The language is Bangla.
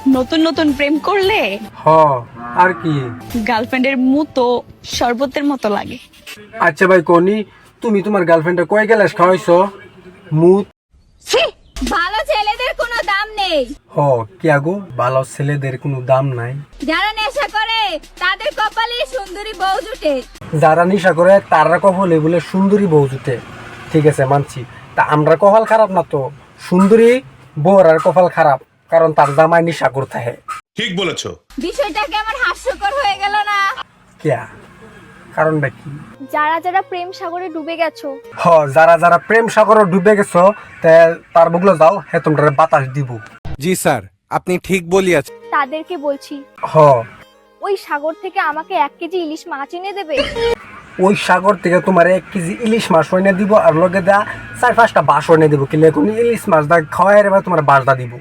নতুন নতুন প্রেম করলে হ আর কি। গার্লফ্রেন্ডের মতো শরবতের মতো লাগে। আচ্ছা ভাই কোনি, তুমি তোমার গার্লফ্রেন্ডে কয় গ্লাস খাওয়াইছো? মুত। ভালো ছেলেদের কোনো দাম নেই, হ কি আগো, ভালো ছেলেদের কোনো দাম নাই। যারা নেশা করে তাদের কপালে সুন্দরী বউ জুটে। যারা নেশা করে তারা কপালে বলে সুন্দরী বউ জুটে। ঠিক আছে মানছি, তা আমরা কপাল খারাপ না তো, সুন্দরী বউর আর কপাল খারাপ, কারণ তার জামাই নেশা করতে হয়। ঠিক বলেছো। বিষয়টা কেমন হাস্যকর হয়ে গেল না? কিয়া কারণটা কি? যারা যারা প্রেম সাগরে ডুবে গেছো, হ যারা যারা প্রেম সাগরে ডুবে গেছো তার বুগলো যাও, হে তোমরা বাতাস দিব। জি স্যার, আপনি ঠিক বলিয়াছেন। তাদেরকে বলছি হ ওই সাগর থেকে আমাকে 1 কেজি ইলিশ মাছ এনে দেবে। ওই সাগর থেকে তোমার 1 কেজি ইলিশ মাছ এনে দিব, আর লগে দা 4-5টা বাঁশ এনে দিব, কি লেখুন ইলিশ মাছ দা খাওয়াই এবার তোমার বাঁশ দা দিব।